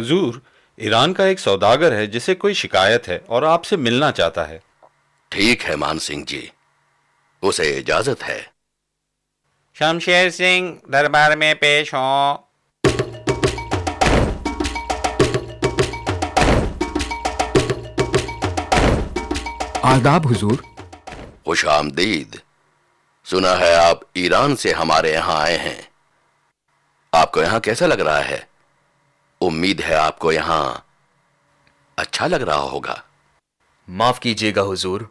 हुजूर, Iran का एक सौदागर है जिसे कोई शिकायत है और आपसे मिलना चाहता है। ठीक है मान सिंह जी, उसे इजाजत है। शमशेर सिंह दरबार में पेश हो। आदाब हुजूर। खुश आमदीद। सुना है आप ईरान से हमारे यहाँ आए हैं। आपको यहाँ कैसा लग रहा है? उम्मीद है आपको यहाँ अच्छा लग रहा होगा। माफ कीजिएगा हुजूर,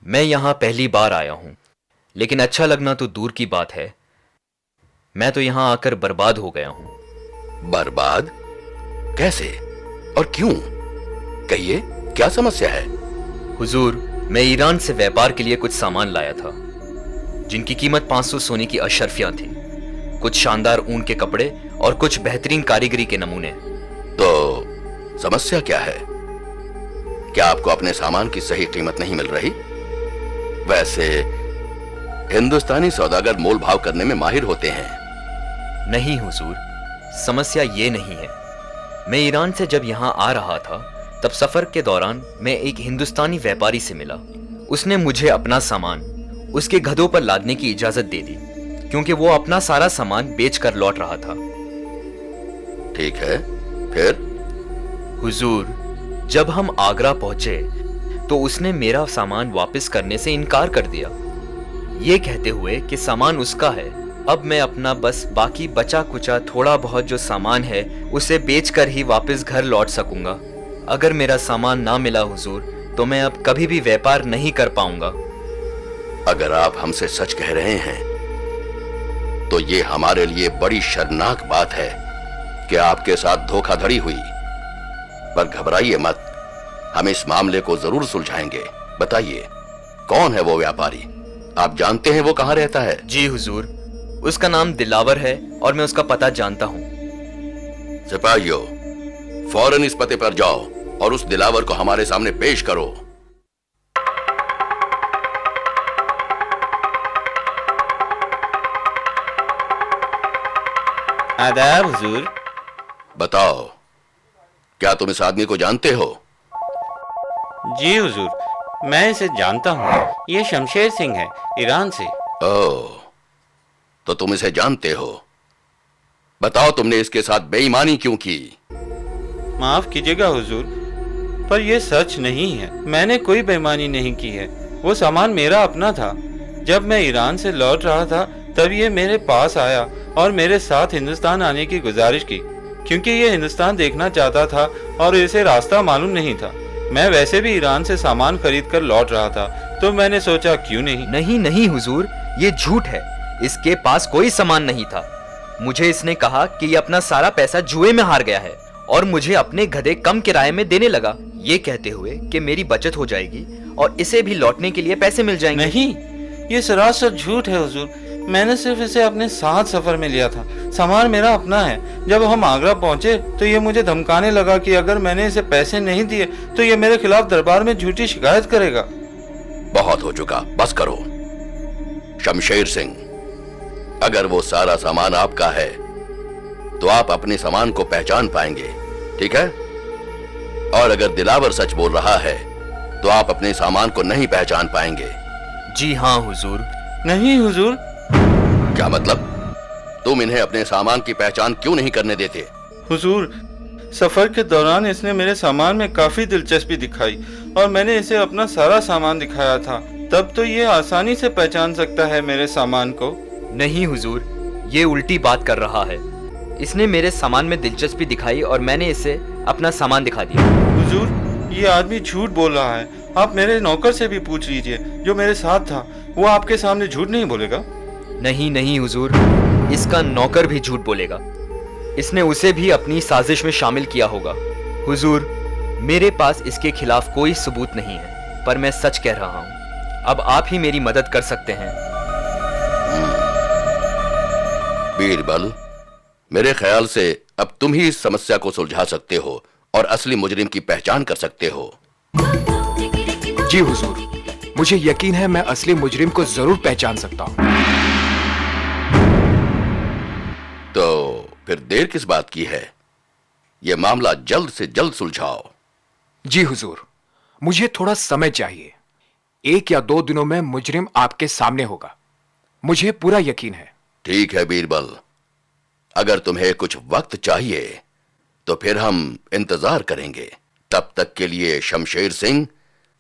मैं यहाँ पहली बार आया हूँ, लेकिन अच्छा लगना तो दूर की बात है, मैं तो यहाँ आकर बर्बाद हो गया हूँ। बर्बाद? कैसे और क्यों? कहिए, क्या समस्या है? हुजूर, मैं ईरान से व्यापार के लिए कुछ सामान लाया था जिनकी कीमत 500 सोने की अशर्फियां थी, कुछ शानदार ऊन के कपड़े और कुछ बेहतरीन कारीगरी के नमूने। तो समस्या क्या है? क्या आपको अपने सामान की सही कीमत नहीं मिल रही? वैसे हिंदुस्तानी सौदागर मोल भाव करने में माहिर होते हैं। नहीं हुजूर, समस्या ये नहीं है। मैं ईरान से जब यहाँ आ रहा था तब सफर के दौरान मैं एक हिंदुस्तानी व्यापारी से मिला। उसने मुझे अपना सामान उसके गधों पर लादने की इजाजत दे दी, क्योंकि वो अपना सारा सामान बेचकर लौट रहा था। ठीक है, फिर? हुजूर, जब हम आगरा पहुंचे तो उसने मेरा सामान वापस करने से इनकार कर दिया, ये कहते हुए कि सामान उसका है। अब मैं अपना बस बाकी बचा कुचा थोड़ा बहुत जो सामान है उसे बेचकर ही वापस घर लौट सकूंगा। अगर मेरा सामान ना मिला हुजूर, तो मैं अब कभी भी व्यापार नहीं कर पाऊंगा। अगर आप हमसे सच कह रहे हैं तो ये हमारे लिए बड़ी शर्मनाक बात है कि आपके साथ धोखाधड़ी हुई। पर घबराइए मत, हम इस मामले को जरूर सुलझाएंगे। बताइए, कौन है वो व्यापारी? आप जानते हैं वो कहां रहता है? जी हुजूर, उसका नाम दिलावर है और मैं उसका पता जानता हूं। सिपाहियों, फौरन इस पते पर जाओ और उस दिलावर को हमारे सामने पेश करो। आदाब हुजूर। बताओ, क्या तुम इस आदमी को जानते हो? जी हुजूर, मैं इसे जानता हूँ। ये शमशेर सिंह है, ईरान से। ओह, तो तुम इसे जानते हो। बताओ, तुमने इसके साथ बेईमानी क्यों की? माफ कीजिएगा हुजूर, पर यह सच नहीं है। मैंने कोई बेईमानी नहीं की है। वो सामान मेरा अपना था। जब मैं ईरान से लौट रहा था तब ये मेरे पास आया और मेरे साथ हिंदुस्तान आने की गुजारिश की, क्योंकि ये हिंदुस्तान देखना चाहता था और इसे रास्ता मालूम नहीं था। मैं वैसे भी ईरान से सामान खरीद कर लौट रहा था, तो मैंने सोचा क्यों नहीं। नहीं नहीं हुजूर, ये झूठ है। इसके पास कोई सामान नहीं था। मुझे इसने कहा कि ये अपना सारा पैसा जुए में हार गया है और मुझे अपने गधे कम किराए में देने लगा, ये कहते हुए कि मेरी बचत हो जाएगी और इसे भी लौटने के लिए पैसे मिल जाएंगे। नहीं, ये सरासर झूठ है हुजूर। मैंने सिर्फ इसे अपने साथ सफर में लिया था। सामान मेरा अपना है। जब हम आगरा पहुंचे तो ये मुझे धमकाने लगा कि अगर मैंने इसे पैसे नहीं दिए तो ये मेरे खिलाफ दरबार में झूठी शिकायत करेगा। बहुत हो चुका, बस करो। शमशेर सिंह, अगर वो सारा सामान आपका है तो आप अपने सामान को पहचान पाएंगे, ठीक है? और अगर दिलावर सच बोल रहा है तो आप अपने सामान को नहीं पहचान पाएंगे। जी हाँ हुजूर। नहीं हुजूर। क्या मतलब? तुम इन्हें अपने सामान की पहचान क्यों नहीं करने देते? हुजूर, सफर के दौरान इसने मेरे सामान में काफी दिलचस्पी दिखाई और मैंने इसे अपना सारा सामान दिखाया था। तब तो ये आसानी से पहचान सकता है मेरे सामान को। नहीं हुजूर, ये उल्टी बात कर रहा है। इसने मेरे सामान में दिलचस्पी दिखाई और मैंने इसे अपना सामान दिखा दिया। हुजूर, ये आदमी झूठ बोल रहा है। आप मेरे नौकर से भी पूछ लीजिए जो मेरे साथ था, वो आपके सामने झूठ नहीं बोलेगा। नहीं नहीं हुजूर, इसका नौकर भी झूठ बोलेगा। इसने उसे भी अपनी साजिश में शामिल किया होगा। हुजूर, मेरे पास इसके खिलाफ कोई सबूत नहीं है, पर मैं सच कह रहा हूँ। अब आप ही मेरी मदद कर सकते हैं। बीरबल, मेरे ख्याल से अब तुम ही इस समस्या को सुलझा सकते हो और असली मुजरिम की पहचान कर सकते हो। जी हुजूर, मुझे यकीन है मैं असली मुजरिम को जरूर पहचान सकता हूँ। तो फिर देर किस बात की है? ये मामला जल्द से जल्द सुलझाओ। जी हुजूर, मुझे थोड़ा समय चाहिए। 1 या 2 दिनों में मुजरिम आपके सामने होगा, मुझे पूरा यकीन है। ठीक है बीरबल, अगर तुम्हें कुछ वक्त चाहिए तो फिर हम इंतजार करेंगे। तब तक के लिए शमशेर सिंह,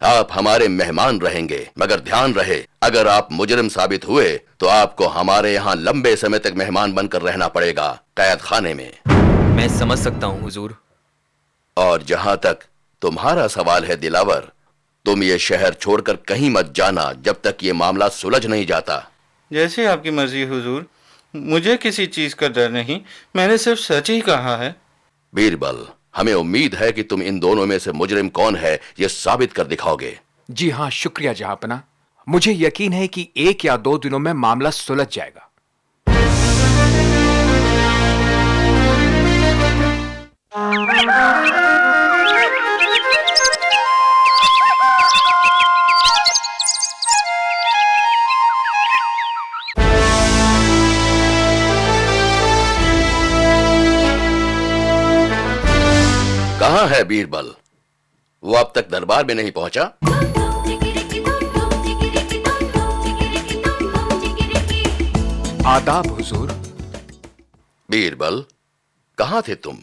आप हमारे मेहमान रहेंगे, मगर ध्यान रहे अगर आप मुजरिम साबित हुए तो आपको हमारे यहाँ लंबे समय तक मेहमान बनकर रहना पड़ेगा, कैद खाने में। मैं समझ सकता हूँ हुजूर। और जहां तक तुम्हारा सवाल है दिलावर, तुम ये शहर छोड़कर कहीं मत जाना जब तक ये मामला सुलझ नहीं जाता। जैसे आपकी मर्जी हुजूर, मुझे किसी चीज का डर नहीं, मैंने सिर्फ सच ही कहा है। बीरबल, हमें उम्मीद है कि तुम इन दोनों में से मुजरिम कौन है ये साबित कर दिखाओगे। जी हाँ, शुक्रिया जहांपना। मुझे यकीन है कि 1 या 2 दिनों में मामला सुलझ जाएगा। कहां है बीरबल? वो अब तक दरबार में नहीं पहुंचा। आदाब हुजूर। बीरबल, कहां थे तुम?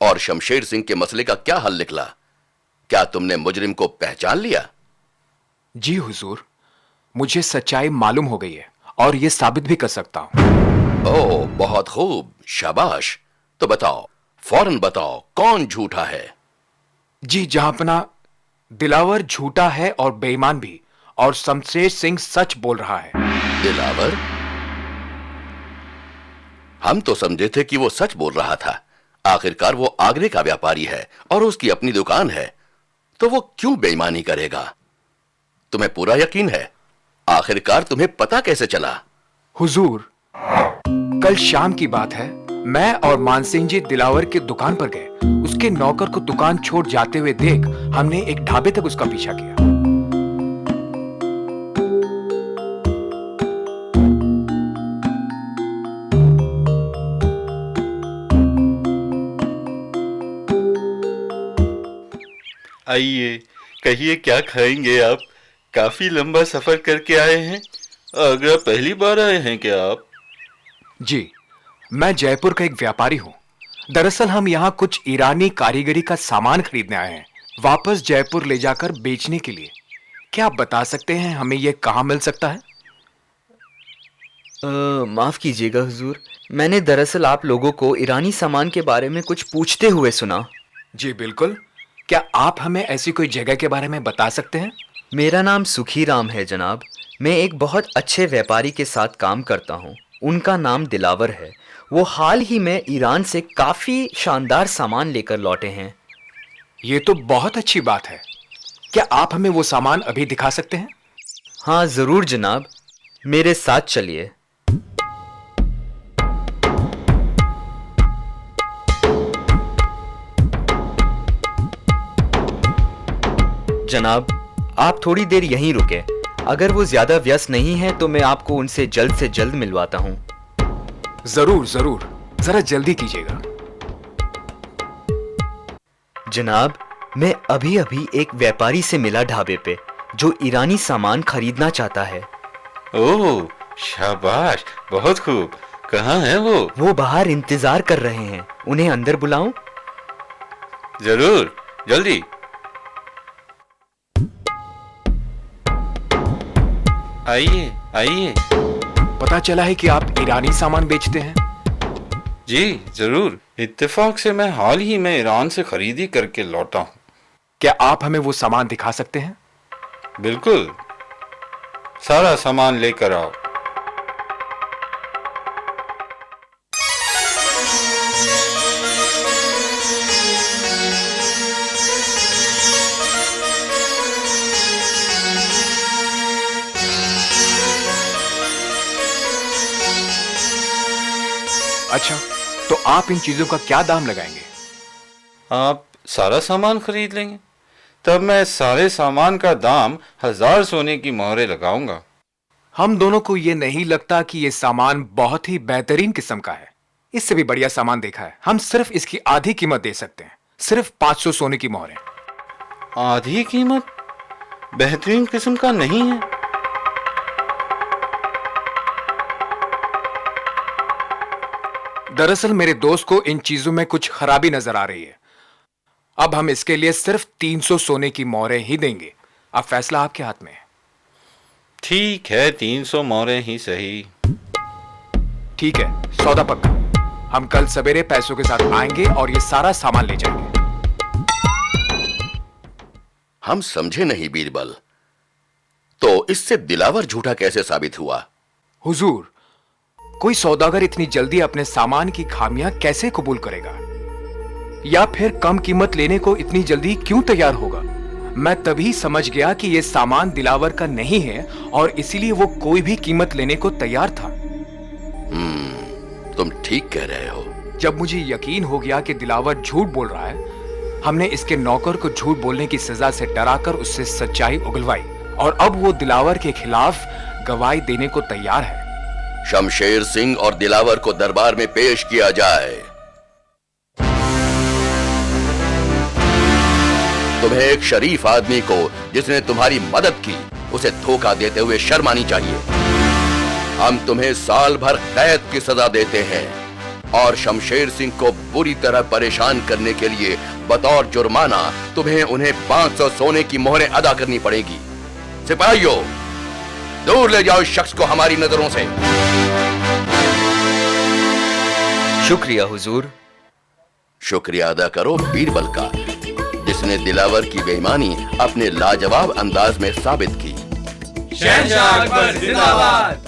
और शमशेर सिंह के मसले का क्या हल निकला? क्या तुमने मुजरिम को पहचान लिया? जी हुजूर, मुझे सच्चाई मालूम हो गई है और यह साबित भी कर सकता हूं। ओह, बहुत खूब, शाबाश। तो बताओ, फौरन बताओ, कौन झूठा है? जी जहांपना, दिलावर झूठा है और बेईमान भी, और शमशेर सिंह सच बोल रहा है। दिलावर? हम तो समझे थे कि वो सच बोल रहा था। आखिरकार वो आगरे का व्यापारी है और उसकी अपनी दुकान है, तो वो क्यों बेईमानी करेगा? तुम्हें पूरा यकीन है? आखिरकार तुम्हें पता कैसे चला? हुजूर, कल शाम की बात है, मैं और मानसिंह जी दिलावर की दुकान पर गए। उसके नौकर को दुकान छोड़ जाते हुए देख हमने एक ढाबे तक उसका पीछा किया। आइए, कहिए क्या खाएंगे आप? काफी लंबा सफर करके आए हैं। आगरा पहली बार आए हैं क्या आप? जी, मैं जयपुर का एक व्यापारी हूँ। दरअसल हम यहाँ कुछ ईरानी कारीगरी का सामान खरीदने आए हैं, वापस जयपुर ले जाकर बेचने के लिए। क्या आप बता सकते हैं हमें यह कहाँ मिल सकता है? माफ कीजिएगा हुजूर, मैंने दरअसल आप लोगों को ईरानी सामान के बारे में कुछ पूछते हुए सुना। जी बिल्कुल, क्या आप हमें ऐसी कोई जगह के बारे में बता सकते हैं? मेरा नाम सुखीराम है जनाब। मैं एक बहुत अच्छे व्यापारी के साथ काम करता हूँ, उनका नाम दिलावर है। वो हाल ही में ईरान से काफ़ी शानदार सामान लेकर लौटे हैं। ये तो बहुत अच्छी बात है। क्या आप हमें वो सामान अभी दिखा सकते हैं? हाँ ज़रूर जनाब, मेरे साथ चलिए। जनाब, आप थोड़ी देर यहीं रुके। अगर वो ज्यादा व्यस्त नहीं है तो मैं आपको उनसे जल्द से जल्द मिलवाता हूँ। जरूर जरूर, जरा जल्दी कीजिएगा। जनाब, मैं अभी अभी एक व्यापारी से मिला ढाबे पे, जो ईरानी सामान खरीदना चाहता है। ओह, शाबाश, बहुत खूब। कहाँ है वो? वो बाहर इंतजार कर रहे हैं, उन्हें अंदर बुलाऊं? जरूर, जल्दी। आइए आइए। पता चला है कि आप ईरानी सामान बेचते हैं? जी जरूर, इत्तेफाक से मैं हाल ही में ईरान से खरीदी करके लौटा हूँ। क्या आप हमें वो सामान दिखा सकते हैं? बिल्कुल, सारा सामान लेकर आओ। अच्छा, तो आप इन चीजों का क्या दाम लगाएंगे? आप सारा सामान खरीद लेंगे, तब मैं सारे सामान का दाम 1000 सोने की मोहरें लगाऊंगा। हम दोनों को ये नहीं लगता कि ये सामान बहुत ही बेहतरीन किस्म का है, इससे भी बढ़िया सामान देखा है। हम सिर्फ इसकी आधी कीमत दे सकते हैं, सिर्फ 500 सोने की मोहरें। आधी कीमत? बेहतरीन किस्म का नहीं है। दरअसल मेरे दोस्त को इन चीजों में कुछ खराबी नजर आ रही है। अब हम इसके लिए सिर्फ 300 सोने की मोहरें ही देंगे। अब फैसला आपके हाथ में है। ठीक है, 300 मोहरें ही सही। ठीक है, सौदा पक्का। हम कल सवेरे पैसों के साथ आएंगे और ये सारा सामान ले जाएंगे। हम समझे नहीं बीरबल, तो इससे दिलावर झूठा कैसे साबित हुआ? हुजूर, कोई सौदागर इतनी जल्दी अपने सामान की खामियां कैसे कबूल करेगा, या फिर कम कीमत लेने को इतनी जल्दी क्यों तैयार होगा? मैं तभी समझ गया कि यह सामान दिलावर का नहीं है और इसीलिए वो कोई भी कीमत लेने को तैयार था। तुम ठीक कह रहे हो। जब मुझे यकीन हो गया कि दिलावर झूठ बोल रहा है, हमने इसके नौकर को झूठ बोलने की सजा से डराकर उससे सच्चाई उगलवाई और अब वो दिलावर के खिलाफ गवाही देने को तैयार है। शमशेर सिंह और दिलावर को दरबार में पेश किया जाए। तुम्हें एक शरीफ आदमी को जिसने तुम्हारी मदद की, उसे धोखा देते हुए शर्म आनी चाहिए। हम तुम्हें साल भर कैद की सजा देते हैं और शमशेर सिंह को बुरी तरह परेशान करने के लिए बतौर जुर्माना तुम्हें उन्हें 500 सोने की मोहरें अदा करनी पड़ेगी। सिपाहियों, दूर ले जाओ इस शख्स को हमारी नजरों से। शुक्रिया हुजूर। शुक्रिया अदा करो बीरबल का, जिसने दिलावर की बेईमानी अपने लाजवाब अंदाज में साबित की। शहंशाह अकबर जिंदाबाद।